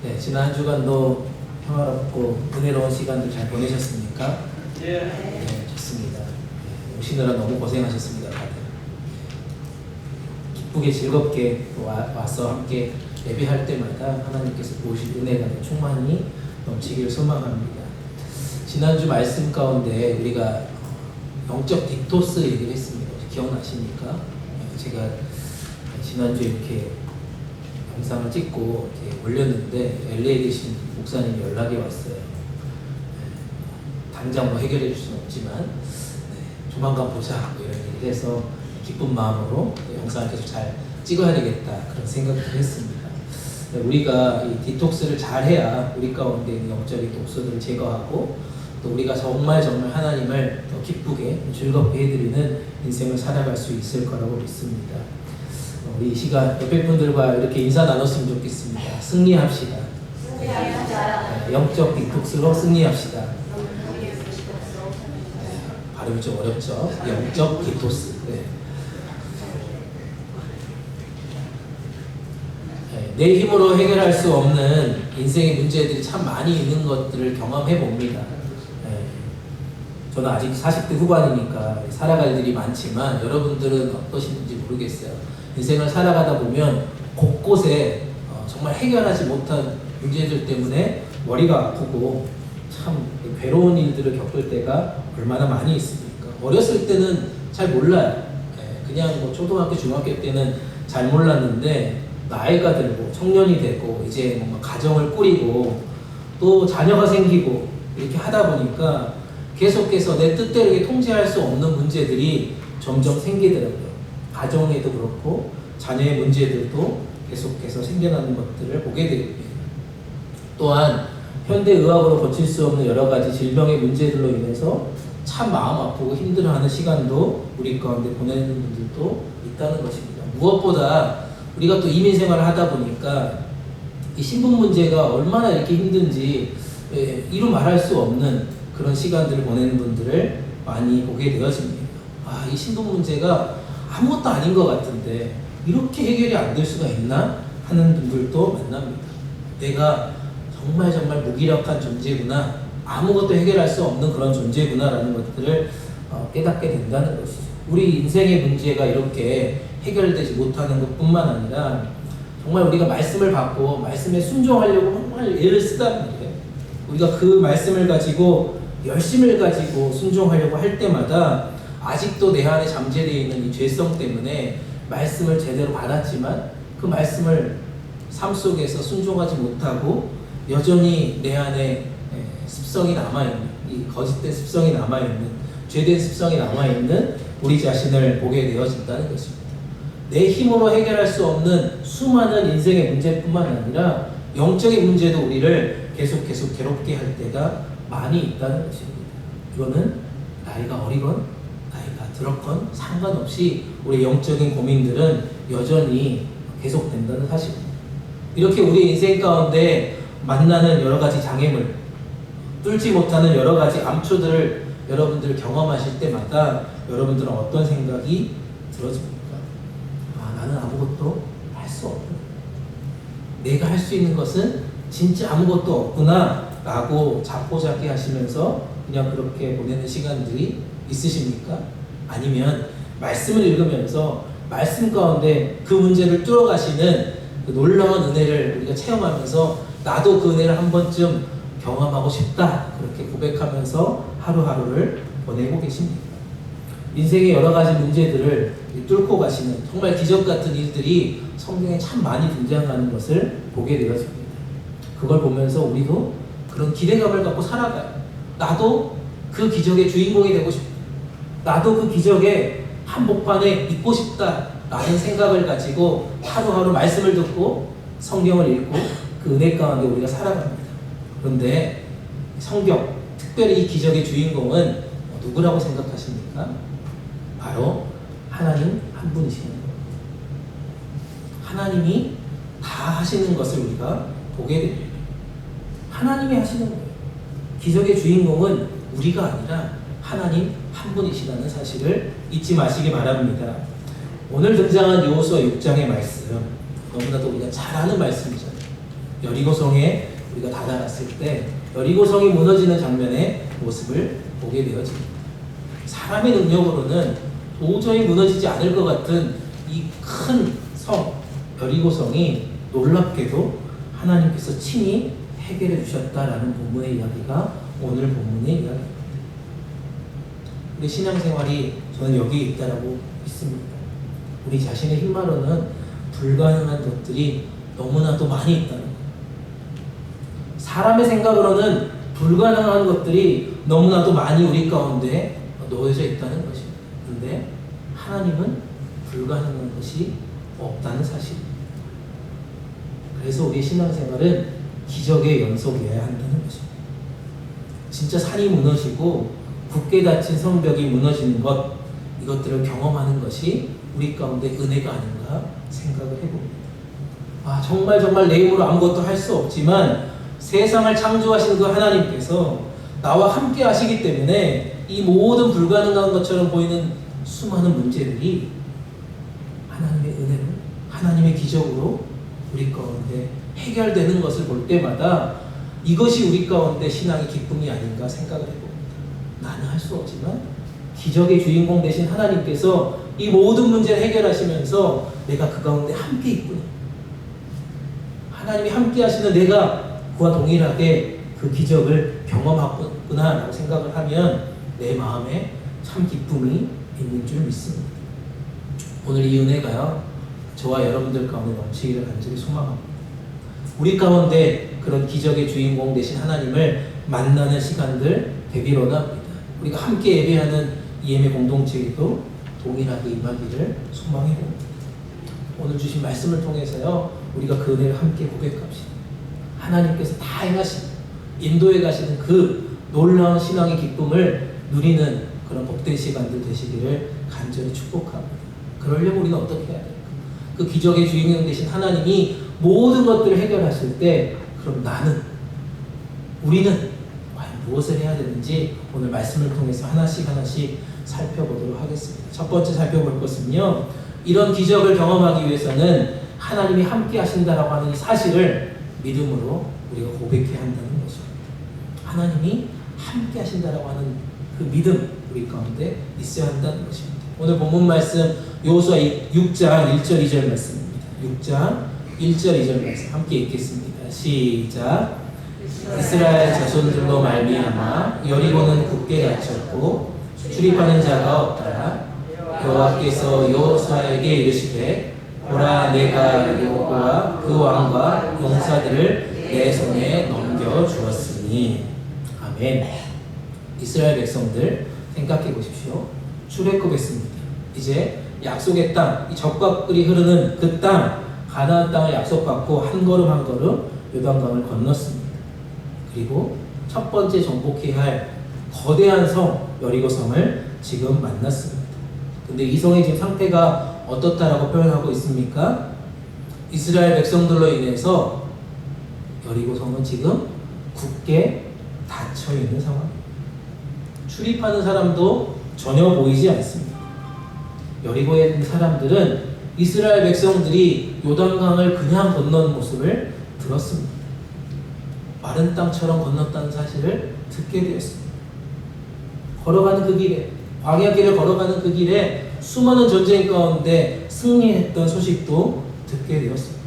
네, 지난 한 주간도 평화롭고 은혜로운 시간들 잘 보내셨습니까? 네, 좋습니다. 네, 오시느라 너무 고생하셨습니다, 다들. 기쁘게 즐겁게 와서 함께 예배할 때마다 하나님께서 보실 은혜가 충만히 넘치기를 소망합니다. 지난주 말씀 가운데 우리가 영적 딕토스 얘기를 했습니다. 기억나십니까? 제가 지난주에 이렇게 영상을 찍고 이렇게 올렸는데 LA에 계신 목사님이 연락이 왔어요. 당장 뭐 해결해 줄 수는 없지만 조만간 보자 뭐 이런 얘기를 해서 기쁜 마음으로 영상을 계속 잘 찍어야 되겠다 그런 생각을 했습니다. 우리가 이 디톡스를 잘 해야 우리 가운데 있는 영적인 독소들을 제거하고 또 우리가 정말 하나님을 더 기쁘게 즐겁게 해드리는 인생을 살아갈 수 있을 거라고 믿습니다. 우리 이 시간 옆에 분들과 이렇게 인사 나눴으면 좋겠습니다. 승리합시다. 영적 디톡스로 승리합시다. 발음이 좀 어렵죠? 영적 디톡스. 내 힘으로 해결할 수 없는 인생의 문제들이 참 많이 있는 것들을 경험해 봅니다. 저는 아직 40대 후반이니까 살아갈 일이 많지만 여러분들은 어떠신지 모르겠어요. 인생을 살아가다 보면 곳곳에 정말 해결하지 못한 문제들 때문에 머리가 아프고 참 괴로운 일들을 겪을 때가 얼마나 많이 있습니까? 어렸을 때는 잘 몰라요. 그냥 뭐 초등학교, 중학교 때는 잘 몰랐는데 나이가 들고 청년이 되고 이제 뭔가 가정을 꾸리고 또 자녀가 생기고 이렇게 하다 보니까 계속해서 내 뜻대로 통제할 수 없는 문제들이 점점 생기더라고요. 가정에도 그렇고 자녀의 문제들도 계속해서 생겨나는 것들을 보게 됩니다. 또한 현대의학으로 고칠 수 없는 여러 가지 질병의 문제들로 인해서 참 마음 아프고 힘들어하는 시간도 우리 가운데 보내는 분들도 있다는 것입니다. 무엇보다 우리가 또 이민 생활을 하다 보니까 이 신분 문제가 얼마나 이렇게 힘든지 이루 말할 수 없는 그런 시간들을 보내는 분들을 많이 보게 되어집니다. 이 신분 문제가 아무것도 아닌 것 같은데 이렇게 해결이 안 될 수가 있나 하는 분들도 만납니다. 내가 정말 무기력한 존재구나, 아무것도 해결할 수 없는 그런 존재구나라는 것들을 깨닫게 된다는 것이죠. 우리 인생의 문제가 이렇게 해결되지 못하는 것뿐만 아니라 정말 우리가 말씀을 받고 말씀에 순종하려고 정말 애를 쓰단 말이에요. 우리가 그 말씀을 가지고 열심을 가지고 순종하려고 할 때마다 아직도 내 안에 잠재되어 있는 이 죄성 때문에 말씀을 제대로 받았지만 그 말씀을 삶 속에서 순종하지 못하고 여전히 내 안에 습성이 남아있는, 이 거짓된 습성이 남아있는, 죄된 습성이 남아있는 우리 자신을 보게 되어진다는 것입니다. 내 힘으로 해결할 수 없는 수많은 인생의 문제뿐만 아니라 영적인 문제도 우리를 계속 괴롭게 할 때가 많이 있다는 것입니다. 이거는 나이가 어리건 나이가 들었건 상관없이 우리 영적인 고민들은 여전히 계속된다는 사실입니다. 이렇게 우리 인생 가운데 만나는 여러 가지 장애물, 뚫지 못하는 여러 가지 암초들을 여러분들 경험하실 때마다 여러분들은 어떤 생각이 들어집니까? 나는 아무것도 할 수 없구나. 내가 할 수 있는 것은 진짜 아무것도 없구나 라고 자포자기 하시면서 그냥 그렇게 보내는 시간들이 있으십니까? 아니면 말씀을 읽으면서 말씀 가운데 그 문제를 뚫어가시는 그 놀라운 은혜를 우리가 체험하면서 나도 그 은혜를 한 번쯤 경험하고 싶다 그렇게 고백하면서 하루하루를 보내고 계십니다. 인생의 여러 가지 문제들을 뚫고 가시는 정말 기적 같은 일들이 성경에 참 많이 등장하는 것을 보게 되어집니다. 그걸 보면서 우리도 그런 기대감을 갖고 살아가요. 나도 그 기적의 주인공이 되고 싶다. 나도 그 기적의 한복판에 있고 싶다 라는 생각을 가지고 하루하루 말씀을 듣고 성경을 읽고 그 은혜 가운데 우리가 살아갑니다. 그런데 성경, 특별히 이 기적의 주인공은 누구라고 생각하십니까? 바로 하나님 한 분이시는 거예요. 하나님이 다 하시는 것을 우리가 보게 됩니다. 하나님이 하시는 거예요. 기적의 주인공은 우리가 아니라 하나님 한 분이시라는 사실을 잊지 마시기 바랍니다. 오늘 등장한 여호수아 6장의 말씀, 너무나도 우리가 잘 아는 말씀이잖아요. 여리고성에 우리가 다다랐을 때 여리고성이 무너지는 장면의 모습을 보게 되어집니다. 사람의 능력으로는 도저히 무너지지 않을 것 같은 이 큰 성, 여리고성이 놀랍게도 하나님께서 친히 해결해 주셨다라는 본문의 이야기가 오늘 본문의 이야기입니다. 우리 신앙생활이 저는 여기에 있다라고 믿습니다. 우리 자신의 힘만으로는 불가능한 것들이 너무나도 많이 있다는 것. 사람의 생각으로는 불가능한 것들이 너무나도 많이 우리 가운데 놓여져 있다는 것입니다. 근데 하나님은 불가능한 것이 없다는 사실입니다. 그래서 우리의 신앙생활은 기적의 연속이어야 한다는 것입니다. 진짜 산이 무너지고 굳게 닫힌 성벽이 무너지는 것, 이것들을 경험하는 것이 우리 가운데 은혜가 아닌가 생각을 해봅니다. 정말 내 힘으로 아무것도 할 수 없지만 세상을 창조하신 그 하나님께서 나와 함께 하시기 때문에 이 모든 불가능한 것처럼 보이는 수많은 문제들이 하나님의 은혜로, 하나님의 기적으로 우리 가운데 해결되는 것을 볼 때마다 이것이 우리 가운데 신앙의 기쁨이 아닌가 생각을 해봅니다. 나는 할 수 없지만 기적의 주인공 되신 하나님께서 이 모든 문제를 해결하시면서 내가 그 가운데 함께 있구나. 하나님이 함께 하시는 내가 그와 동일하게 그 기적을 경험하구나 라고 생각을 하면 내 마음에 참 기쁨이 있는 줄 믿습니다. 오늘 이 은혜가요, 저와 여러분들 가운데 넘치기를 간절히 소망합니다. 우리 가운데 그런 기적의 주인공 되신 하나님을 만나는 시간들 되기를 원합니다. 우리가 함께 예배하는 이 예배 공동체에도 동일하게 임하기를 소망해 봅니다. 오늘 주신 말씀을 통해서요, 우리가 그 은혜를 함께 고백합시다. 하나님께서 다 행하시고 인도해 가시는 그 놀라운 신앙의 기쁨을 누리는 그런 복된 시간들 되시기를 간절히 축복합니다. 그러려면 우리는 어떻게 해야 될까? 그 기적의 주인공 되신 하나님이 모든 것들을 해결하실 때 그럼 우리는 과연 무엇을 해야 되는지 오늘 말씀을 통해서 하나씩 살펴보도록 하겠습니다. 첫 번째 살펴볼 것은요, 이런 기적을 경험하기 위해서는 하나님이 함께 하신다라고 하는 이 사실을 믿음으로 우리가 고백해야 한다는 것입니다. 하나님이 함께 하신다라고 하는 그 믿음 우리 가운데 있어야 한다는 것입니다. 오늘 본문 말씀 여호수아 6장 1절 2절 말씀입니다. 6장 1절 2절 말씀 함께 읽겠습니다. 시작. 이스라엘 자손들로 말미암아 여리고는 굳게 닫혔고 출입하는 자가 없더라. 여호와께서 여호수아에게 이르시되 보라, 내가 여리고와 그 왕과 용사들을 내 손에 넘겨 주었으니. 아멘. 이스라엘 백성들 생각해 보십시오. 출애굽했습니다. 이제 약속의 땅, 이 적과 꿀이 흐르는 그 땅, 가나안 땅을 약속받고 한 걸음 한 걸음 요단강을 건넜습니다. 그리고 첫 번째 정복해야 할 거대한 성 여리고성을 지금 만났습니다. 근데 이 성의 지금 상태가 어떻다라고 표현하고 있습니까? 이스라엘 백성들로 인해서 여리고성은 지금 굳게 닫혀 있는 상황입니다. 출입하는 사람도 전혀 보이지 않습니다. 여리고에 있는 사람들은 이스라엘 백성들이 요단강을 그냥 건너는 모습을 들었습니다. 마른 땅처럼 건넜다는 사실을 듣게 되었습니다. 걸어가는 그 길에, 광야길을 걸어가는 그 길에 수많은 전쟁 가운데 승리했던 소식도 듣게 되었습니다.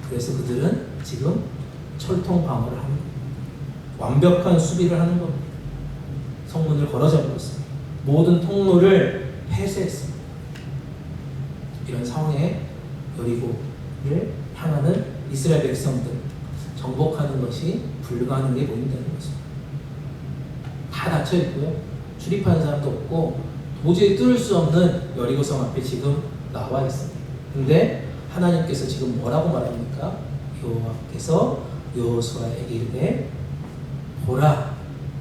그래서 그들은 지금 철통 방어를 하는 겁니다. 완벽한 수비를 하는 겁니다. 성문을 걸어잡았습니다. 모든 통로를 폐쇄했습니다. 이런 상황에 여리고를 향하는 이스라엘 백성들, 정복하는 것이 불가능해 보인다는 것입니다. 다 닫혀 있고요. 출입하는 사람도 없고 도저히 뚫을 수 없는 여리고성 앞에 지금 나와 있습니다. 근데 하나님께서 지금 뭐라고 말합니까? 여호와께서 여호수아에게 이르되 보라.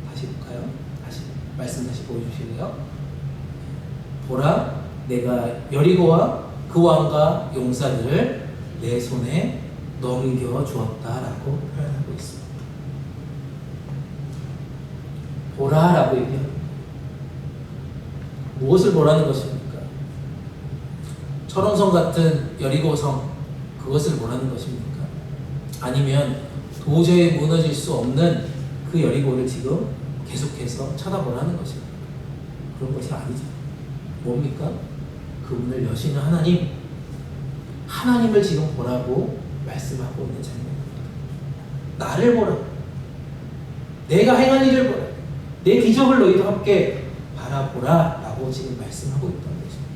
다시 볼까요? 말씀 다시 보여주실래요? 보라, 내가 여리고와 그 왕과 용사들을 내 손에 넘겨 주었다라고 표현하고 있습니다. 보라라고 얘기합니다. 무엇을 보라는 것입니까? 철옹성 같은 여리고성, 그것을 보라는 것입니까? 아니면 도저히 무너질 수 없는 그 여리고를 지금 계속해서 쳐다보라는 것입니다. 그런 것이 아니죠. 뭡니까? 그분을 여시는 하나님을 지금 보라고 말씀하고 있는 장면입니다. 나를 보라. 내가 행한 일을 보라. 내 기적을 너희도 함께 바라보라 라고 지금 말씀하고 있다는 것입니다.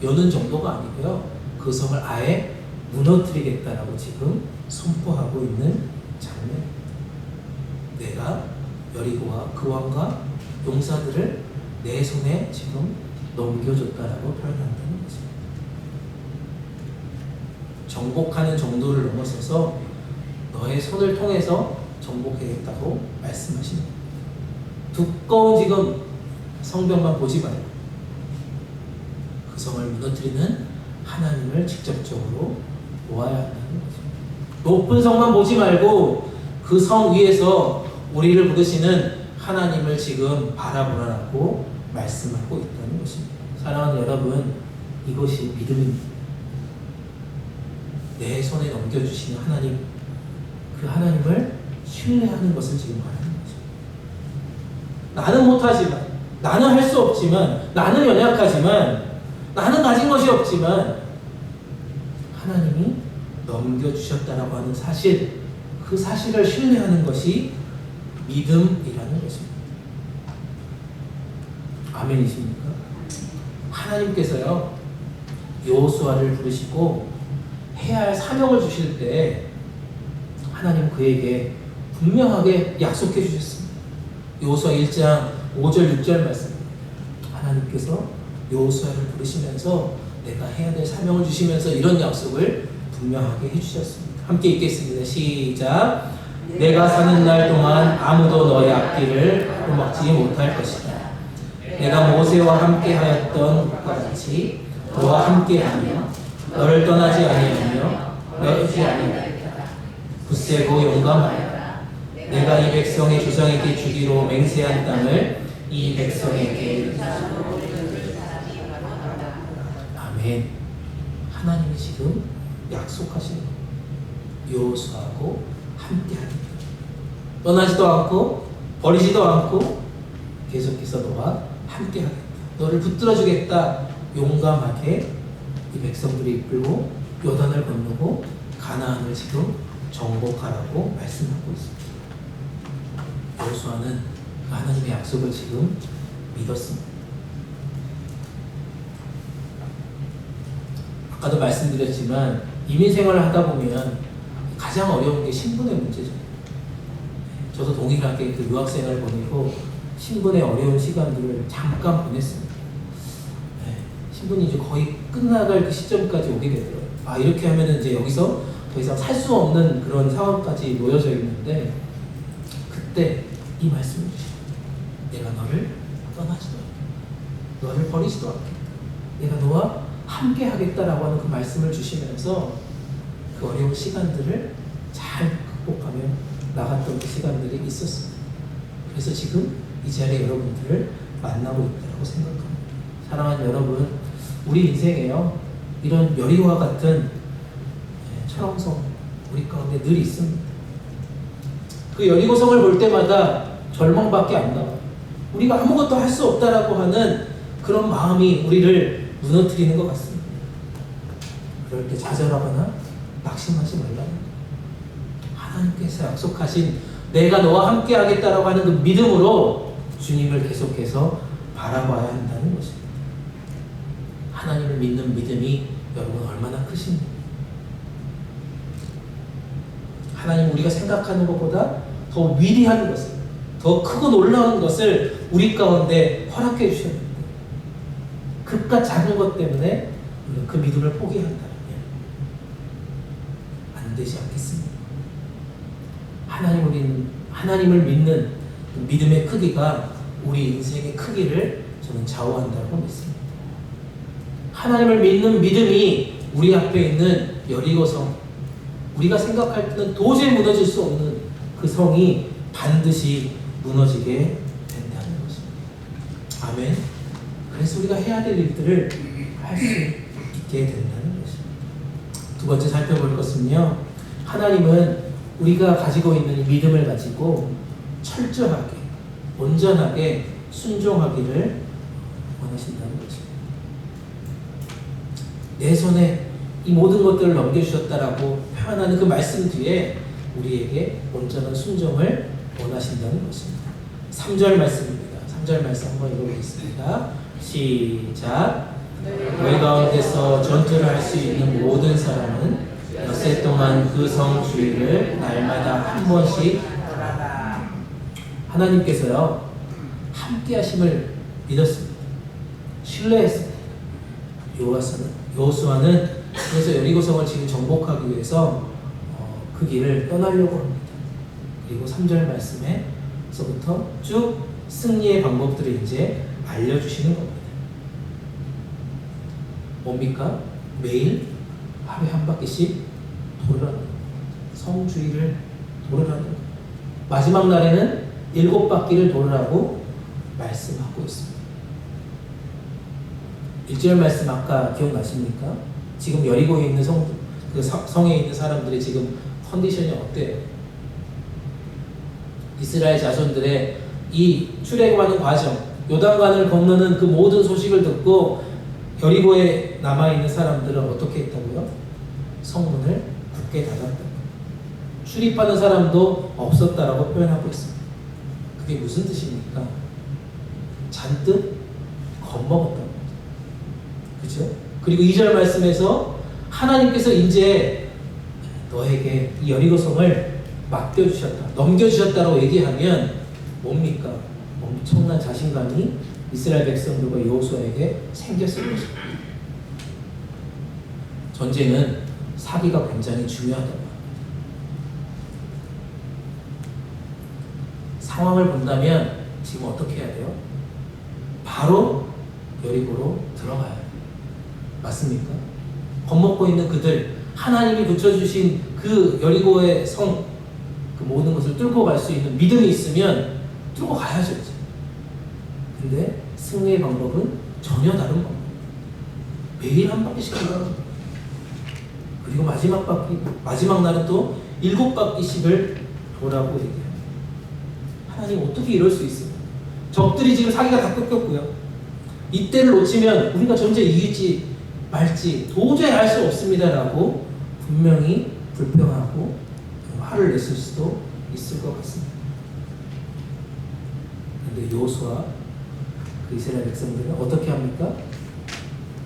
여는 정도가 아니고요. 그 성을 아예 무너뜨리겠다라고 지금 선포하고 있는 장면입니다. 내가 여리고와 그 왕과 용사들을 내 손에 지금 넘겨줬다라고 표현한다는 것입니다. 정복하는 정도를 넘어서서 너의 손을 통해서 정복하겠다고 말씀하십니다. 두꺼운 지금 성벽만 보지 말고 그 성을 무너뜨리는 하나님을 직접적으로 보아야 한다는 것입니다. 높은 성만 보지 말고 그 성 위에서 우리를 부르시는 하나님을 지금 바라보라고 말씀하고 있다는 것입니다. 사랑하는 여러분, 이것이 믿음입니다. 내 손에 넘겨주시는 하나님, 그 하나님을 신뢰하는 것을 지금 말하는 것입니다. 나는 못하지만, 나는 할 수 없지만, 나는 연약하지만, 나는 가진 것이 없지만 하나님이 넘겨주셨다라고 하는 사실, 그 사실을 신뢰하는 것이 믿음이라는 것입니다. 아멘이십니까? 하나님께서요, 여호수아를 부르시고 해야 할 사명을 주실 때 하나님 그에게 분명하게 약속해 주셨습니다. 여호수아 1장 5절 6절 말씀, 하나님께서 여호수아를 부르시면서 내가 해야 될 사명을 주시면서 이런 약속을 분명하게 해주셨습니다. 함께 읽겠습니다. 시작. 내가 사는 날 동안 아무도 너의 앞길을 가로막지 못할 것이다. 내가 모세와 함께 하였던 것과 같이 너와 함께 하며 너를 떠나지 아니하며 너지 아니하리라. 굳세고 용감하여라. 내가 이 백성의 조상에게 주기로 맹세한 땅을 이 백성에게 아멘. 하나님이 지금 약속하시는 겁니다. 여호수아하고 함께하겠다. 떠나지도 않고 버리지도 않고 계속해서 너와 함께하겠다. 너를 붙들어주겠다. 용감하게 이 백성들이 이끌고 요단을 건너고 가나안을 지금 정복하라고 말씀하고 있습니다. 여호수아는 하나님의 약속을 지금 믿었습니다. 아까도 말씀드렸지만 이민 생활을 하다 보면 가장 어려운 게 신분의 문제죠. 저도 동일하게 그 유학생활을 보내고 신분의 어려운 시간들을 잠깐 보냈습니다. 신분이 이제 거의 끝나갈 그 시점까지 오게 되더라고요. 아, 이렇게 하면은 이제 여기서 더 이상 살 수 없는 그런 상황까지 놓여져 있는데, 그때 이 말씀을 주시죠. 내가 너를 떠나지도 않게, 너를 버리지도 않게, 내가 너와 함께 하겠다라고 하는 그 말씀을 주시면서 그 어려운 시간들을 잘 극복하며 나갔던 그 시간들이 있었습니다. 그래서 지금 이 자리에 여러분들을 만나고 있다고 생각합니다. 사랑하는 여러분, 우리 인생에요, 이런 여리고와 같은 철옹성 우리 가운데 늘 있습니다. 그 여리고성을 볼 때마다 절망밖에 안 나와요. 우리가 아무것도 할 수 없다라고 하는 그런 마음이 우리를 무너뜨리는 것 같습니다. 그럴 때 좌절하거나 낙심하지 말라는, 하나님께서 약속하신 내가 너와 함께 하겠다라고 하는 그 믿음으로 주님을 계속해서 바라봐야 한다는 것입니다. 하나님을 믿는 믿음이 여러분 얼마나 크십니까? 하나님, 우리가 생각하는 것보다 더 위대한 것을, 더 크고 놀라운 것을 우리 가운데 허락해 주셨는데, 그깟 작은 것 때문에 그 믿음을 포기한다면 안 되지 않겠습니까? 하나님을 믿는 그 믿음의 크기가 우리 인생의 크기를 저는 좌우한다고 믿습니다. 하나님을 믿는 믿음이 우리 앞에 있는 여리고성, 우리가 생각할 때는 도저히 무너질 수 없는 그 성이 반드시 무너지게 된다는 것입니다. 아멘. 그래서 우리가 해야 될 일들을 할 수 있게 된다는 것입니다. 두 번째 살펴볼 것은요, 하나님은 우리가 가지고 있는 이 믿음을 가지고 철저하게, 온전하게 순종하기를 원하신다는 것입니다. 내 손에 이 모든 것들을 넘겨주셨다라고 표현하는 그 말씀 뒤에 우리에게 온전한 순종을 원하신다는 것입니다. 3절 말씀입니다. 3절 말씀 한번 읽어보겠습니다. 시작. 너희 가운데서 전투를 할 수 있는 모든 사람은 엿새 동안 그 성 주위를 날마다 한 번씩 돌아라. 하나님께서요, 함께 하심을 믿었습니다. 신뢰했습니다. 여호수아는 그래서 여리고성을 지금 정복하기 위해서 그 길을 떠나려고 합니다. 그리고 3절 말씀에서부터 쭉 승리의 방법들을 이제 알려주시는 겁니다. 뭡니까? 매일 하루에 한 바퀴씩 돌으라는 겁니다. 성 주위를 돌으라는 겁니다. 마지막 날에는 7바퀴를 돌으라고 말씀하고 있습니다. 1절 말씀 아까 기억나십니까? 지금 여리고에 있는 성에 있는 사람들의 지금 컨디션이 어때요? 이스라엘 자손들의 이 출애굽하는 과정, 요단강을 건너는 그 모든 소식을 듣고 여리고에 남아있는 사람들은 어떻게 했다고요? 성문을 굳게 닫았다. 출입하는 사람도 없었다라고 표현하고 있습니다. 그게 무슨 뜻입니까? 잔뜩 겁먹었다는 거죠. 그죠? 그리고 2절 말씀에서 하나님께서 이제 너에게 이 여리고성을 맡겨주셨다, 넘겨주셨다고 얘기하면 뭡니까? 엄청난 자신감이 이스라엘 백성들과 여호수아에게 생겼을 것입니다. 전쟁은 사기가 굉장히 중요하다고. 상황을 본다면 지금 어떻게 해야 돼요? 바로 여리고로 들어가야 돼요. 맞습니까? 겁먹고 있는 그들, 하나님이 붙여주신 그 여리고의 성, 그 모든 것을 뚫고 갈 수 있는 믿음이 있으면 뚫고 가야죠. 이제. 근데 승리의 방법은 전혀 다른 방법. 매일 한 바퀴씩 돌아가는 거예요. 그리고 마지막 날은 또 7바퀴씩을 돌라고 얘기해요. 하나님 어떻게 이럴 수 있어요? 적들이 지금 사기가 다 꺾였고요. 이때를 놓치면 우리가 전쟁 이길지 말지 도저히 알 수 없습니다라고 분명히 불평하고 화를 냈을 수도 있을 것 같습니다. 그런데 여호수아 그 이스라엘 백성들은 어떻게 합니까?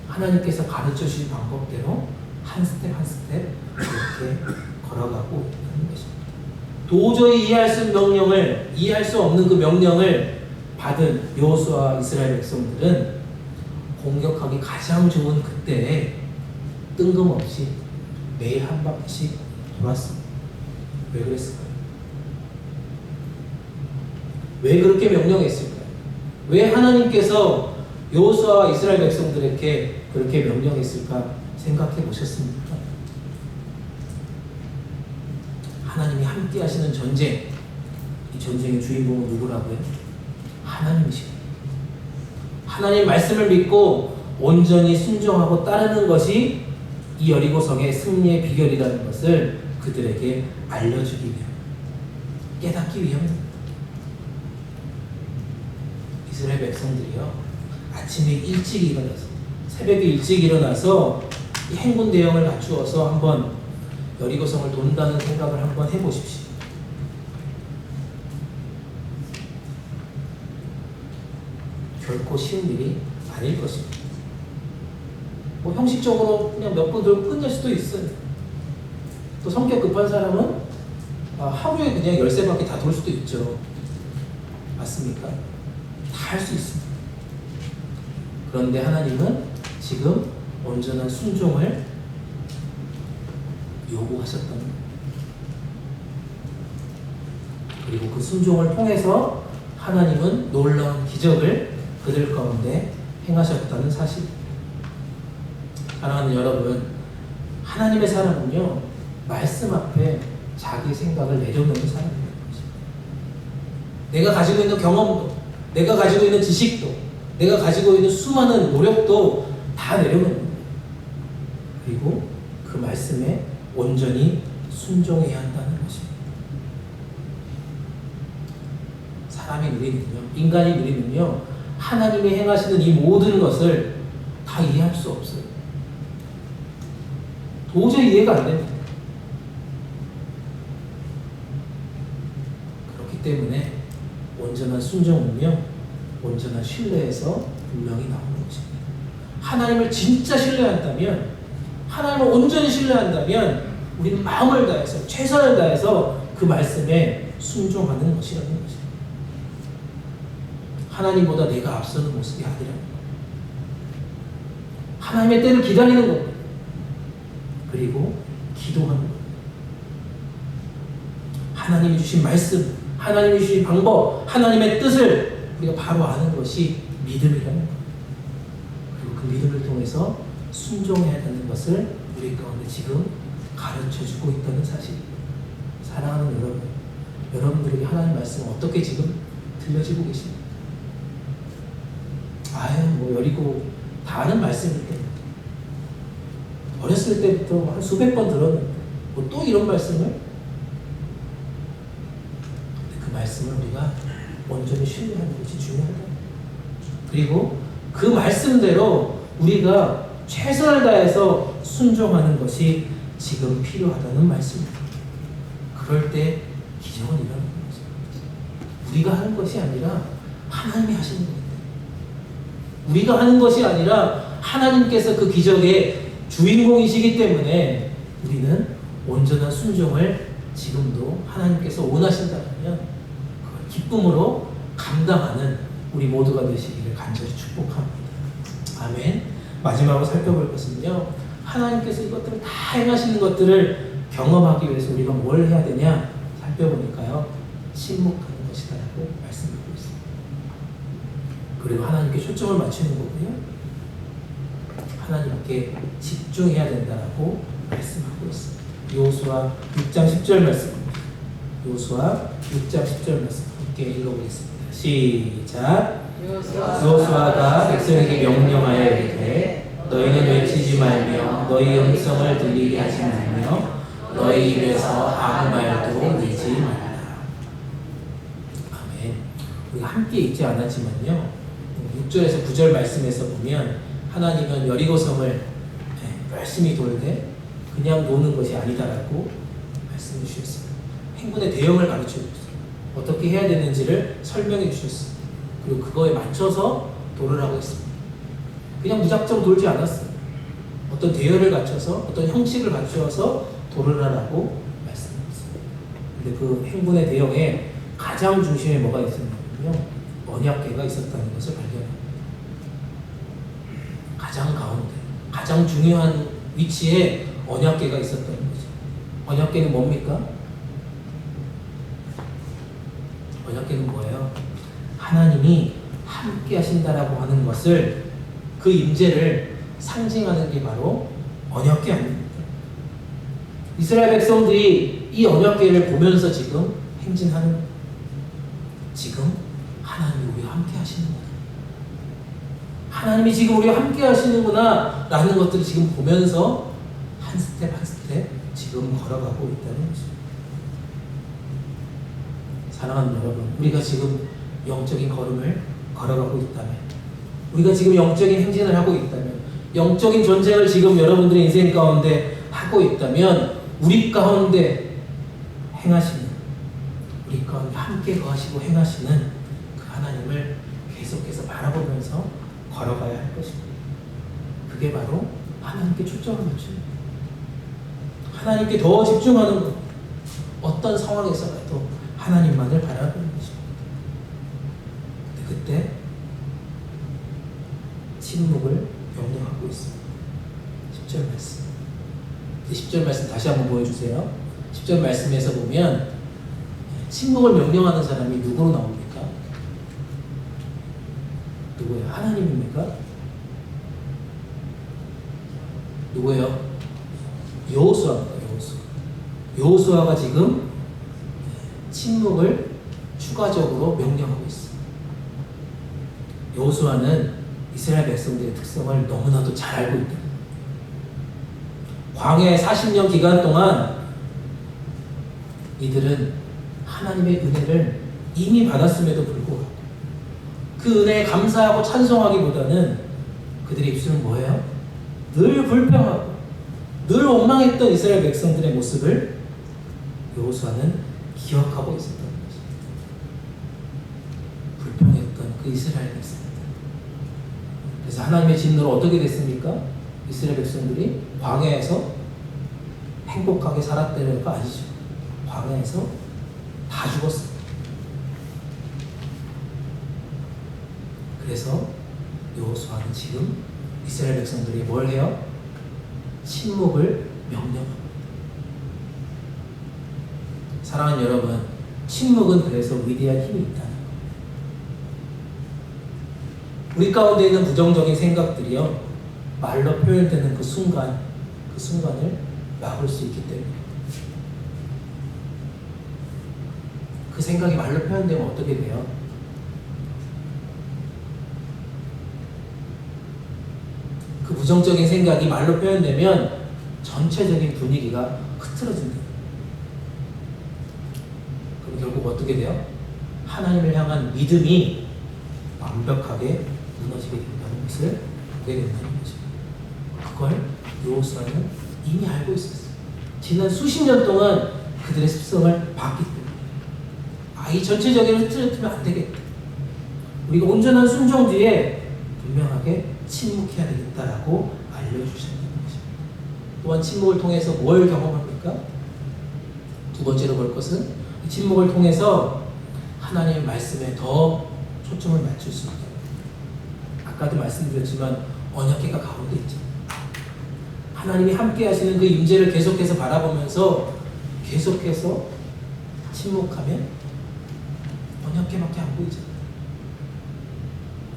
하나님께서 가르쳐 주신 방법대로 한 스텝 한 스텝 이렇게 걸어가고 있는 것입니다. 도저히 이해할 수 없는 그 명령을 받은 여호수아와 이스라엘 백성들은 공격하기 가장 좋은 그때에 뜬금없이 매일 한 바퀴씩 돌았습니다. 왜 그랬을까요? 왜 그렇게 명령했을까요? 왜 하나님께서 여호수아와 이스라엘 백성들에게 그렇게 명령했을까 생각해 보셨습니까? 하나님이 함께 하시는 전쟁, 이 전쟁의 주인공은 누구라고요? 하나님이십니다. 하나님 말씀을 믿고 온전히 순종하고 따르는 것이 이 여리고성의 승리의 비결이라는 것을 그들에게 알려주기 위함, 깨닫기 위함입니다. 이스라엘 백성들이요, 아침에 일찍 일어나서, 새벽에 일찍 일어나서 이 행군 대형을 갖추어서 한번 여리고성을 돈다는 생각을 한번 해보십시오. 결코 쉬운 일이 아닐 것입니다. 뭐 형식적으로 그냥 몇 분 돌고 끝낼 수도 있어요. 또 성격 급한 사람은 하루에 그냥 13바퀴 다 돌 수도 있죠. 맞습니까? 다 할 수 있습니다. 그런데 하나님은 지금 온전한 순종을 요구하셨다는 거예요. 그리고 그 순종을 통해서 하나님은 놀라운 기적을 그들 가운데 행하셨다는 사실. 사랑하는 여러분, 하나님의 사람은요, 말씀 앞에 자기 생각을 내려놓는 사람이라는 거죠. 내가 가지고 있는 경험도, 내가 가지고 있는 지식도, 내가 가지고 있는 수많은 노력도 다 내려놓는 거예요. 그리고 그 말씀에 온전히 순종해야 한다는 것입니다. 사람이 누리는요, 인간이 누리는요, 하나님이 행하시는 이 모든 것을 다 이해할 수 없어요. 도저히 이해가 안 됩니다. 그렇기 때문에 온전한 순종은요, 온전한 신뢰에서 분명히 나오는 것입니다. 하나님을 진짜 신뢰한다면, 하나님을 온전히 신뢰한다면 우리는 마음을 다해서, 최선을 다해서 그 말씀에 순종하는 것이라는 것입니다. 하나님보다 내가 앞서는 모습이 아니라 하나님의 때를 기다리는 것, 그리고 기도하는 것, 하나님이 주신 말씀, 하나님이 주신 방법, 하나님의 뜻을 우리가 바로 아는 것이 믿음이라는 것, 그리고 그 믿음을 통해서 순종해야 되는 것을 우리 가운데 지금 가르쳐주고 있다는 사실입니다. 사랑하는 여러분, 여러분들에게 하나님 말씀 어떻게 지금 들려지고 계십니까? 아유, 뭐 여리고 다 아는 말씀일 때입니다. 어렸을 때부터 한 수백 번 들었는데 뭐 또 이런 말씀을? 근데 그 말씀을 우리가 온전히 신뢰하는 것이 중요하다. 그리고 그 말씀대로 우리가 최선을 다해서 순종하는 것이 지금 필요하다는 말씀입니다. 그럴 때 기적은 일어나는 거죠. 우리가 하는 것이 아니라 하나님이 하시는 겁니다. 우리가 하는 것이 아니라 하나님께서 그 기적의 주인공이시기 때문에 우리는 온전한 순종을 지금도 하나님께서 원하신다면 그걸 기쁨으로 감당하는 우리 모두가 되시기를 간절히 축복합니다. 아멘. 마지막으로 살펴볼 것은요, 하나님께서 이것들을 다 행하시는 것들을 경험하기 위해서 우리가 뭘 해야 되냐 살펴보니까요, 침묵하는 것이다 라고 말씀드리고 있습니다. 그리고 하나님께 초점을 맞추는 거고요, 하나님께 집중해야 된다라고 말씀하고 있습니다. 여호수아 6장 10절 말씀입니다. 여호수아 6장 10절 말씀 함께 읽어보겠습니다. 시작. 여호수아가 백성에게 명령하여 이르되 너희는 외치지 말며 너희 음성을 들리게 하지 말며 너희 입에서 아무 말도 내지 말라. 아멘. 우리가 함께 읽지 않았지만요, 6절에서 9절 말씀에서 보면 하나님은 여리고성을 열심히 돌되 그냥 노는 것이 아니다라고 말씀해 주셨습니다. 행군의 대형을 가르쳐 주셨어요. 어떻게 해야 되는지를 설명해 주셨어요. 그리고 그거에 맞춰서 돌으라고 했습니다. 그냥 무작정 돌지 않았어요. 어떤 대열을 갖춰서, 어떤 형식을 갖추어서 돌으라고 말씀하셨어요. 근데 그 행군의 대형에 가장 중심에 뭐가 있었냐면요, 언약궤가 있었다는 것을 발견합니다. 가장 가운데, 가장 중요한 위치에 언약궤가 있었다는 거죠. 언약궤는 뭡니까? 언약궤는 뭐예요? 하나님이 함께 하신다라고 하는 것을, 그 임재를 상징하는 게 바로 언약궤 아닙니까? 이스라엘 백성들이 이 언약궤를 보면서 지금 행진하는 거예요. 지금 하나님이 우리와 함께 하시는구나, 하나님이 지금 우리와 함께 하시는구나 라는 것들을 지금 보면서 한 스텝 한 스텝 지금 걸어가고 있다는 것입니다. 사랑하는 여러분, 우리가 지금 영적인 걸음을 걸어가고 있다면, 우리가 지금 영적인 행진을 하고 있다면, 영적인 전쟁을 지금 여러분들의 인생 가운데 하고 있다면, 우리 가운데 행하시는, 우리 가운데 함께 거하시고 행하시는 그 하나님을 계속해서 바라보면서 걸어가야 할 것입니다. 그게 바로 하나님께 초점을 맞추는 거예요. 하나님께 더 집중하는 것, 어떤 상황에서라도 하나님만을 바라보는 것입니다. 근데 그때 침묵을 명령하고 있습니다. 10절 말씀. 10절 말씀 다시 한번 보여주세요. 10절 말씀에서 보면 침묵을 명령하는 사람이 누구로 나옵니까? 누구예요? 하나님입니까? 누구예요? 여호수아입니다. 여호수아가 지금 침묵을 추가적으로 명령하고 있습니다. 여호수아는 이스라엘 백성들의 특성을 너무나도 잘 알고 있다. 광야의 40년 기간 동안 이들은 하나님의 은혜를 이미 받았음에도 불구하고 그 은혜에 감사하고 찬송하기보다는 그들의 입술은 뭐예요? 늘 불평하고 늘 원망했던 이스라엘 백성들의 모습을 여호수아는 기억하고 있었던 것입니다. 불평했던 그 이스라엘 백성들. 그래서 하나님의 진노로 어떻게 됐습니까? 이스라엘 백성들이 광야에서 행복하게 살았다는 거 아니죠. 광야에서 다 죽었어요. 그래서 여호수아는 지금 이스라엘 백성들이 뭘 해요? 침묵을 명령합니다. 사랑하는 여러분, 침묵은 그래서 위대한 힘이 있다는 거예요. 우리 가운데 있는 부정적인 생각들이요, 말로 표현되는 그 순간을 막을 수 있기 때문에. 그 생각이 말로 표현되면 어떻게 돼요? 그 부정적인 생각이 말로 표현되면 전체적인 분위기가 흐트러진다. 그럼 결국 어떻게 돼요? 하나님을 향한 믿음이 완벽하게 무너지게 된다는 것을 보게 된다는 거죠. 그걸 여호수아는 이미 알고 있었어요. 지난 수십 년 동안 그들의 습성을 봤기 때문에 이 전체적인 흐트러뜨리면 안 되겠다. 우리가 온전한 순종 뒤에 분명하게 침묵해야 되겠다라고 알려주셨다는 것입니다. 또한 침묵을 통해서 뭘 경험합니까? 두 번째로 볼 것은 침묵을 통해서 하나님의 말씀에 더 초점을 맞출 수 있다. 아까도 말씀드렸지만 언약궤가 가운데 있죠. 하나님이 함께 하시는 그 임재를 계속해서 바라보면서 계속해서 침묵하면 언약궤밖에 안 보이죠.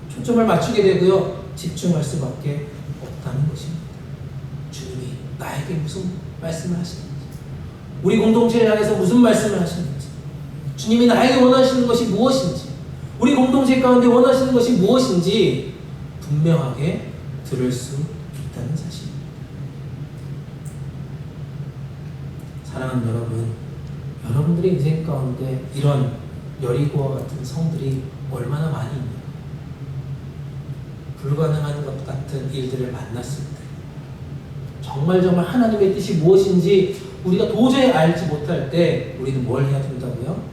초점을 맞추게 되고요. 집중할 수밖에 없다는 것입니다. 주님이 나에게 무슨 말씀을 하시는지, 우리 공동체를 향해서 무슨 말씀을 하시는지, 주님이 나에게 원하시는 것이 무엇인지, 우리 공동체 가운데 원하시는 것이 무엇인지 분명하게 들을 수 있다는 사실입니다. 사랑하는 여러분, 여러분들의 인생 가운데 이런 여리고와 같은 성들이 얼마나 많이 있나요? 불가능한 것 같은 일들을 만났을 때, 정말 하나님의 뜻이 무엇인지 우리가 도저히 알지 못할 때 우리는 뭘 해야 된다고요?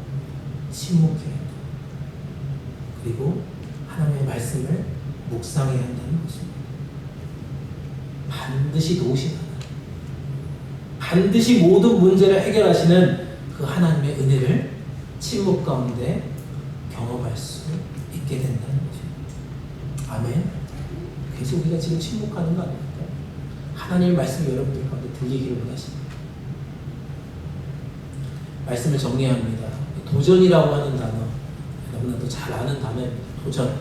침묵해야 한다. 그리고 하나님의 말씀을 묵상해야 한다는 것입니다. 반드시 도우시는 반드시 모든 문제를 해결하시는 그 하나님의 은혜를 침묵 가운데 경험할 수 있게 된다는 거죠. 아멘. 그래서 우리가 지금 침묵하는 거 아닙니까? 하나님의 말씀이 여러분들 가운데 들리기를 원하십니다. 말씀을 정리합니다. 도전이라고 하는 단어, 너무나도 잘 아는 단어입니다. 도전.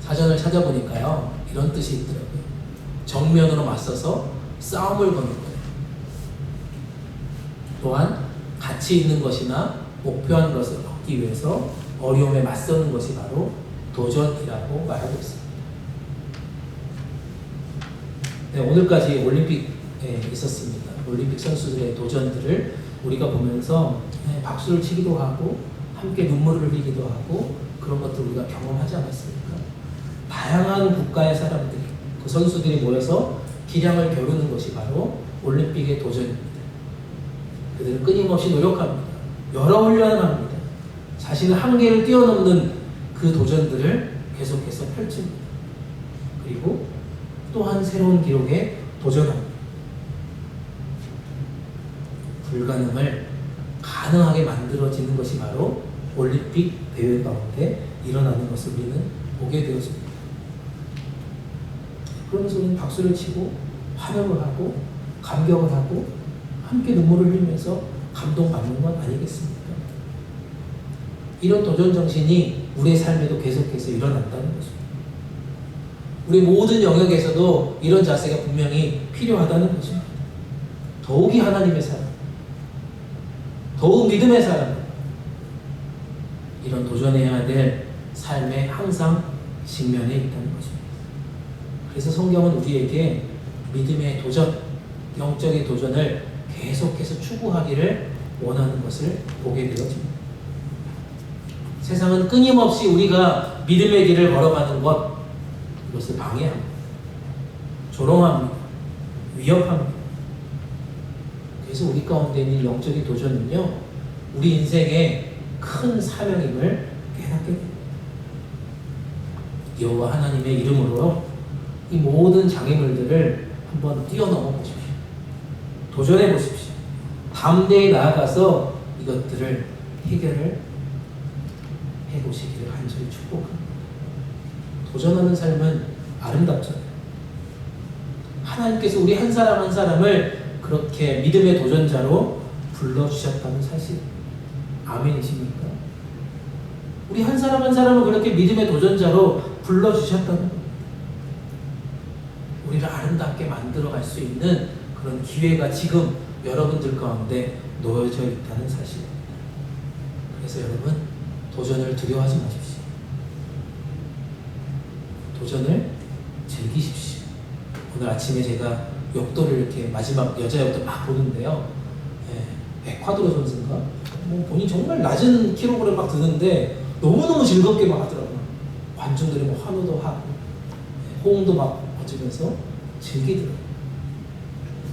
사전을 찾아보니까요, 이런 뜻이 있더라고요. 정면으로 맞서서 싸움을 거는 거예요. 또한 가치 있는 것이나 목표한 것을 얻기 위해서 어려움에 맞서는 것이 바로 도전이라고 말하고 있습니다. 네, 오늘까지 올림픽에 있었습니다. 올림픽 선수들의 도전들을 우리가 보면서 박수를 치기도 하고 함께 눈물을 흘리기도 하고 그런 것들을 우리가 경험하지 않았습니까? 다양한 국가의 사람들이, 그 선수들이 모여서 기량을 겨루는 것이 바로 올림픽의 도전입니다. 그들은 끊임없이 노력합니다. 여러 훈련을 합니다. 자신의 한계를 뛰어넘는 그 도전들을 계속해서 펼칩니다. 그리고 또한 새로운 기록에 도전합니다. 불가능을 가능하게 만들어지는 것이 바로 올림픽 대회 가운데 일어나는 것을 우리는 보게 되었습니다. 그러면서 우리는 박수를 치고 환영을 하고 감격을 하고 함께 눈물을 흘리면서 감동받는 건 아니겠습니까? 이런 도전 정신이 우리의 삶에도 계속해서 일어난다는 것입니다. 우리 모든 영역에서도 이런 자세가 분명히 필요하다는 것입니다. 더욱이 하나님의 사람, 더욱 믿음의 사람, 이런 도전해야 될 삶에 항상 직면해 있다는 것입니다. 그래서 성경은 우리에게 믿음의 도전, 영적인 도전을 계속해서 추구하기를 원하는 것을 보게 되어집니다. 세상은 끊임없이 우리가 믿음의 길을 걸어가는 것, 이것을 방해합니다. 조롱합니다. 위협합니다. 그래서 우리 가운데 있는 영적인 도전은요, 우리 인생의 큰 사명임을 깨닫게 됩니다. 여호와 하나님의 이름으로 이 모든 장애물들을 한번 뛰어넘어 보십시오. 도전해 보십시오. 담대히 나아가서 이것들을 해결을 해보시기를 간절히 축복합니다. 도전하는 삶은 아름답잖아요. 하나님께서 우리 한 사람 한 사람을 그렇게 믿음의 도전자로 불러주셨다는 사실, 아멘이십니까? 우리 한 사람 한 사람을 그렇게 믿음의 도전자로 불러주셨다는 겁니다. 우리를 아름답게 만들어갈 수 있는 그런 기회가 지금 여러분들 가운데 놓여져 있다는 사실입니다. 그래서 여러분, 도전을 두려워하지 마십시오. 도전을 즐기십시오. 오늘 아침에 제가 역도를 이렇게 마지막 여자 역도 막 보는데요. 에콰도르 선수인가? 뭐 본인 정말 낮은 킬로그램 막 드는데 너무너무 즐겁게 막 하더라고요. 관중들이 뭐 환호도 하고 호응도 막 어지면서 즐기더라고요.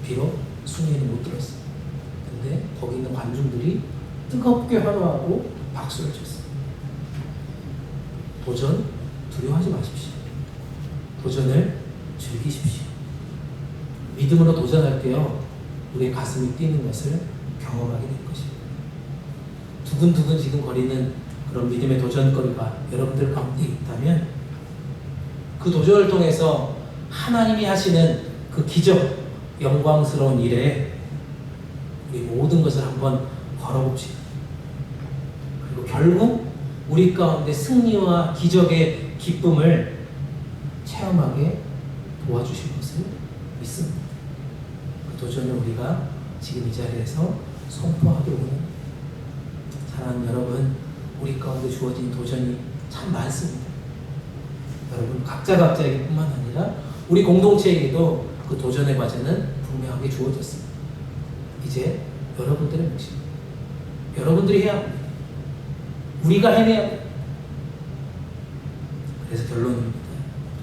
비록 순위에는 못 들었어요. 근데 거기 있는 관중들이 뜨겁게 환호하고 박수를 쳤어요. 도전 두려워하지 마십시오. 도전을 즐기십시오. 믿음으로 도전할 때요, 우리의 가슴이 뛰는 것을 경험하게 될 것입니다. 두근두근 지금 거리는 그런 믿음의 도전거리가 여러분들 가운데 있다면 그 도전을 통해서 하나님이 하시는 그 기적, 영광스러운 일에 우리 모든 것을 한번 걸어봅시다. 그리고 결국 우리 가운데 승리와 기적의 기쁨을 체험하게 도와주실 것을 믿습니다. 그 도전을 우리가 지금 이 자리에서 선포하기 원합니다. 사랑하는 여러분, 우리 가운데 주어진 도전이 참 많습니다. 여러분 각자에게 뿐만 아니라 우리 공동체에게도 그 도전의 과제는 분명하게 주어졌습니다. 이제 여러분들의 몫입니다. 여러분들이 해야 합니다. 우리가 해내야 합니다. 그래서 결론입니다.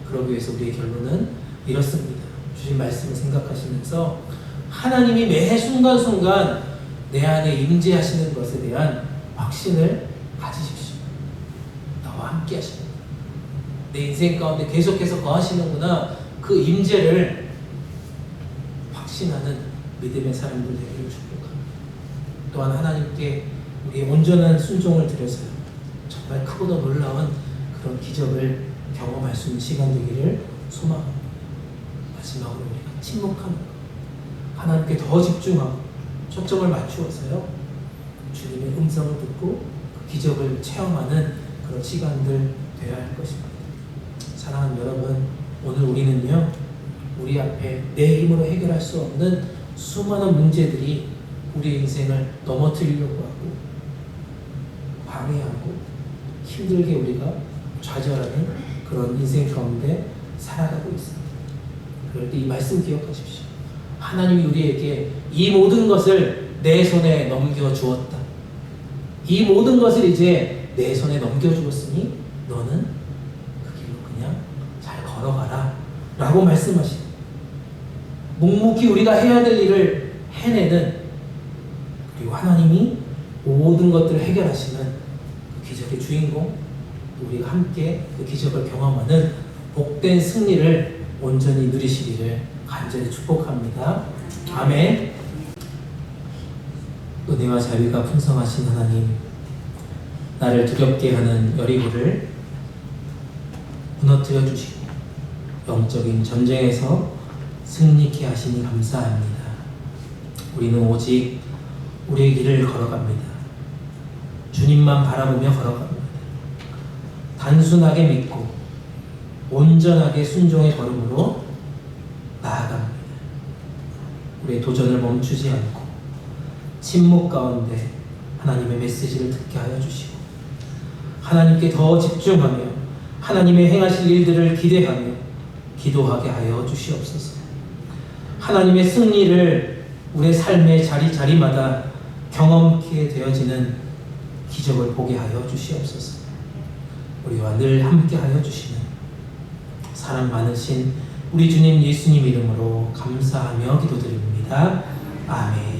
그러기 위해서 우리의 결론은 이렇습니다. 주신 말씀을 생각하시면서 하나님이 매 순간순간 내 안에 임재하시는 것에 대한 확신을 가지십시오. 나와 함께 하십니다. 내 인생 가운데 계속해서 거하시는구나. 그 임재를 확신하는 믿음의 사람들 되기를 축복합니다. 또한 하나님께 우리의 온전한 순종을 드려서요, 정말 크고도 놀라운 그런 기적을 경험할 수 있는 시간 되기를 소망합니다. 마지막으로 우리가 침묵하는 것, 하나님께 더 집중하고 초점을 맞추어서요, 주님의 음성을 듣고 그 기적을 체험하는 그런 시간들 되어야 할 것입니다. 사랑하는 여러분, 오늘 우리는요, 우리 앞에 내 힘으로 해결할 수 없는 수많은 문제들이 우리 인생을 넘어뜨리려고 하고 방해하고 힘들게 우리가 좌절하는 그런 인생 가운데 살아가고 있습니다. 그럴 때 이 말씀 기억하십시오. 하나님이 우리에게 이 모든 것을 내 손에 넘겨주었다. 이 모든 것을 이제 내 손에 넘겨주었으니 너는 그 길로 그냥 잘 걸어가라 라고 말씀하십니다. 묵묵히 우리가 해야 될 일을 해내는, 그리고 하나님이 모든 것들을 해결하시는 그 기적의 주인공, 우리가 함께 그 기적을 경험하는 복된 승리를 온전히 누리시기를 간절히 축복합니다. 아멘. 은혜와 자비가 풍성하신 하나님, 나를 두렵게 하는 여리고를 무너뜨려 주시고 영적인 전쟁에서 승리케 하시니 감사합니다. 우리는 오직 우리의 길을 걸어갑니다. 주님만 바라보며 걸어갑니다. 단순하게 믿고 온전하게 순종의 걸음으로 나아갑니다. 우리의 도전을 멈추지 않고 침묵 가운데 하나님의 메시지를 듣게 하여 주시고 하나님께 더 집중하며 하나님의 행하실 일들을 기대하며 기도하게 하여 주시옵소서. 하나님의 승리를 우리의 삶의 자리마다 경험케 되어지는 기적을 보게 하여 주시옵소서. 우리와 늘 함께하여 주시는 사랑 많으신 우리 주님 예수님 이름으로 감사하며 기도드립니다. 아멘.